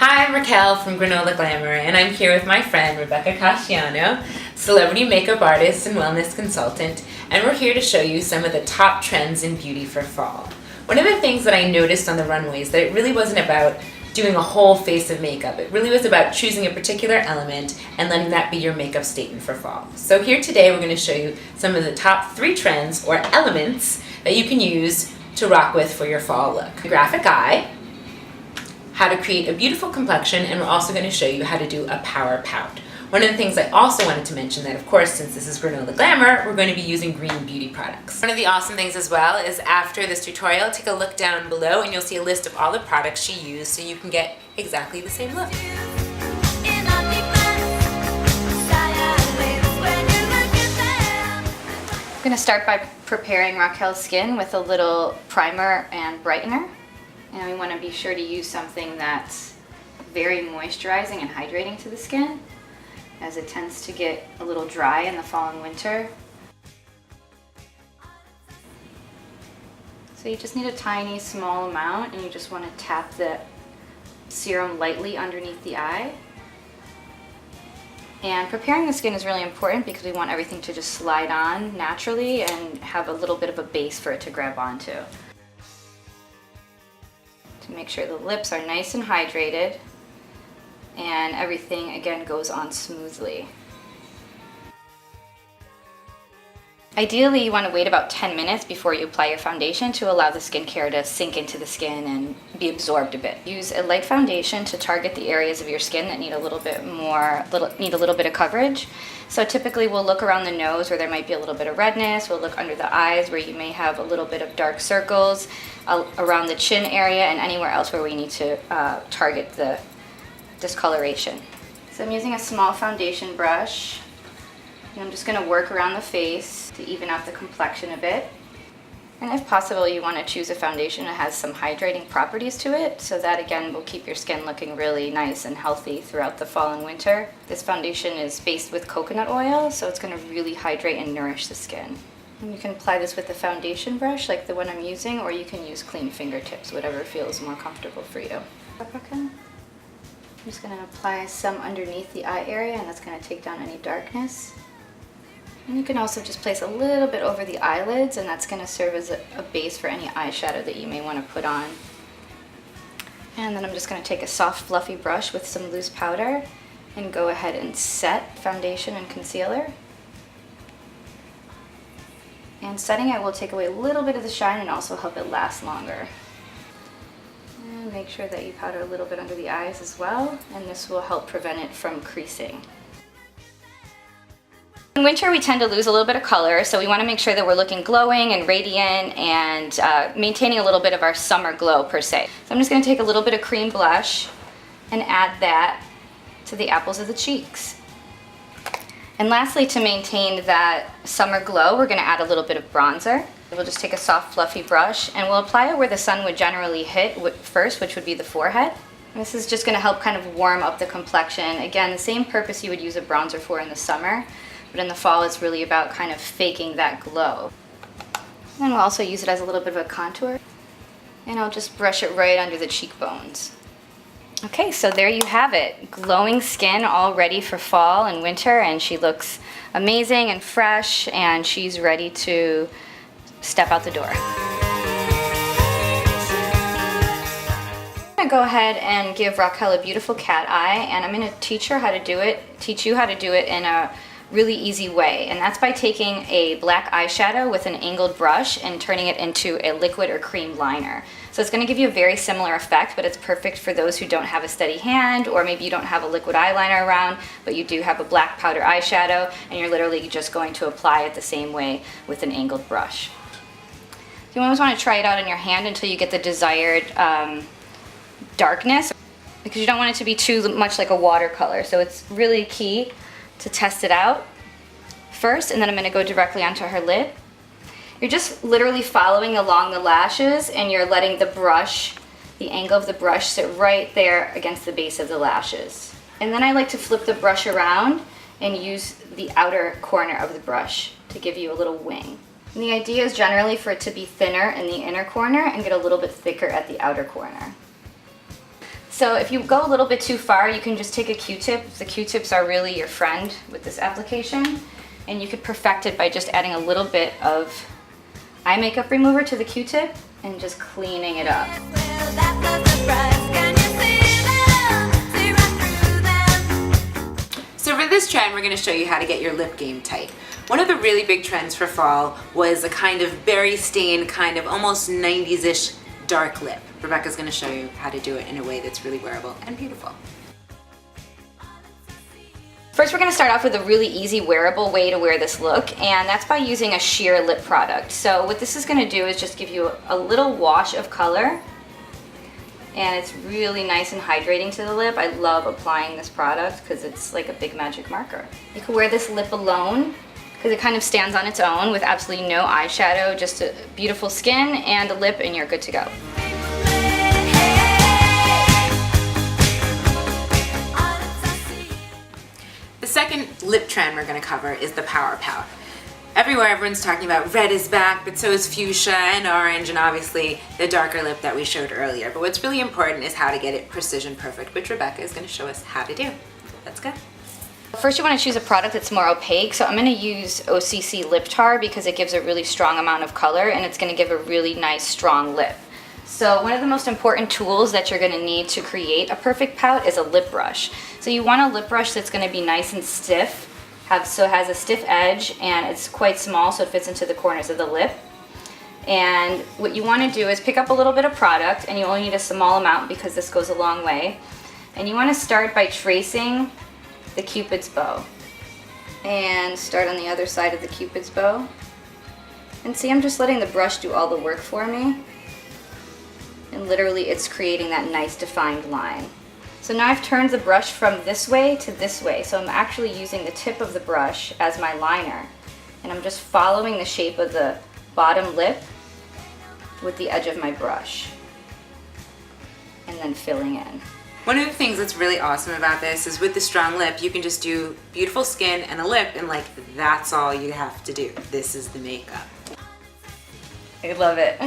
Hi, I'm Raquel from Granola Glamour, and I'm here with my friend Rebecca Casciano, celebrity makeup artist and wellness consultant, and we're here to show you some of the top trends in beauty for fall. One of the things that I noticed on the runways that it really wasn't about doing a whole face of makeup. It really was about choosing a particular element and letting that be your makeup statement for fall. So here today we're going to show you some of the top 3 trends or elements that you can use to rock with for your fall look. Graphic eye, how to create a beautiful complexion, and we're also going to show you how to do a power pout. One of the things I also wanted to mention that, of course, since this is Granola Glamour, we're going to be using green beauty products. One of the awesome things as well is after this tutorial, take a look down below and you'll see a list of all the products she used so you can get exactly the same look. I'm going to start by preparing Raquel's skin with a little primer and brightener. And we want to be sure to use something that's very moisturizing and hydrating to the skin, as it tends to get a little dry in the fall and winter. So you just need a tiny small amount, and you just want to tap the serum lightly underneath the eye. And preparing the skin is really important because we want everything to just slide on naturally and have a little bit of a base for it to grab onto. To make sure the lips are nice and hydrated and everything again goes on smoothly. Ideally, you want to wait about 10 minutes before you apply your foundation to allow the skincare to sink into the skin and be absorbed a bit. Use a light foundation to target the areas of your skin that need a little bit of coverage. So typically we'll look around the nose where there might be a little bit of redness, we'll look under the eyes where you may have a little bit of dark circles, around the chin area, and anywhere else where we need to target the discoloration. So I'm using a small foundation brush. And I'm just going to work around the face to even out the complexion a bit. And if possible, you want to choose a foundation that has some hydrating properties to it, so that again will keep your skin looking really nice and healthy throughout the fall and winter. This foundation is based with coconut oil, so it's going to really hydrate and nourish the skin. And you can apply this with a foundation brush like the one I'm using, or you can use clean fingertips, whatever feels more comfortable for you. I'm just going to apply some underneath the eye area, and that's going to take down any darkness. And you can also just place a little bit over the eyelids, and that's going to serve as a base for any eyeshadow that you may want to put on. And then I'm just going to take a soft fluffy brush with some loose powder and go ahead and set foundation and concealer. And setting it will take away a little bit of the shine and also help it last longer. And make sure that you powder a little bit under the eyes as well, and this will help prevent it from creasing. In winter, we tend to lose a little bit of color, so we want to make sure that we're looking glowing and radiant and maintaining a little bit of our summer glow per se. So I'm just going to take a little bit of cream blush and add that to the apples of the cheeks. And lastly, to maintain that summer glow, we're going to add a little bit of bronzer. We'll just take a soft fluffy brush and we'll apply it where the sun would generally hit first, which would be the forehead. And this is just going to help kind of warm up the complexion. Again, the same purpose you would use a bronzer for in the summer. But in the fall, it's really about kind of faking that glow. And we'll also use it as a little bit of a contour. And I'll just brush it right under the cheekbones. Okay, so there you have it. Glowing skin all ready for fall and winter, and she looks amazing and fresh, and she's ready to step out the door. I'm gonna go ahead and give Raquel a beautiful cat eye, and I'm gonna teach you how to do it in a really easy way, and that's by taking a black eyeshadow with an angled brush and turning it into a liquid or cream liner. So it's going to give you a very similar effect, but it's perfect for those who don't have a steady hand, or maybe you don't have a liquid eyeliner around, but you do have a black powder eyeshadow, and you're literally just going to apply it the same way with an angled brush. You always want to try it out on your hand until you get the desired darkness, because you don't want it to be too much like a watercolor. So it's really key to test it out first, and then I'm going to go directly onto her lid. You're just literally following along the lashes, and you're letting the brush, the angle of the brush, sit right there against the base of the lashes. And then I like to flip the brush around and use the outer corner of the brush to give you a little wing. And the idea is generally for it to be thinner in the inner corner and get a little bit thicker at the outer corner. So if you go a little bit too far, you can just take a Q-tip. The Q-tips are really your friend with this application. And you could perfect it by just adding a little bit of eye makeup remover to the Q-tip and just cleaning it up. So for this trend, we're going to show you how to get your lip game tight. One of the really big trends for fall was a kind of berry stain, kind of almost 90s-ish dark lip. Rebecca's going to show you how to do it in a way that's really wearable and beautiful. First, we're going to start off with a really easy wearable way to wear this look, and that's by using a sheer lip product. So what this is going to do is just give you a little wash of color, and it's really nice and hydrating to the lip. I love applying this product because it's like a big magic marker. You can wear this lip alone because it kind of stands on its own with absolutely no eyeshadow, just a beautiful skin and a lip, and you're good to go. The second lip trend we're going to cover is the Power Pout. Everywhere everyone's talking about red is back, but so is fuchsia and orange, and obviously the darker lip that we showed earlier. But what's really important is how to get it precision perfect, which Rebecca is going to show us how to do. Let's go. First, you want to choose a product that's more opaque. So I'm going to use OCC Lip Tar because it gives a really strong amount of color, and it's going to give a really nice strong lip. So one of the most important tools that you're going to need to create a perfect pout is a lip brush. So you want a lip brush that's going to be nice and stiff, so it has a stiff edge, and it's quite small so it fits into the corners of the lip. And what you want to do is pick up a little bit of product, and you only need a small amount because this goes a long way. And you want to start by tracing the Cupid's bow. And start on the other side of the Cupid's bow. And see, I'm just letting the brush do all the work for me. And literally it's creating that nice defined line. So now I've turned the brush from this way to this way. So I'm actually using the tip of the brush as my liner. And I'm just following the shape of the bottom lip with the edge of my brush. And then filling in. One of the things that's really awesome about this is with the strong lip, you can just do beautiful skin and a lip, and like, that's all you have to do. This is the makeup. I love it.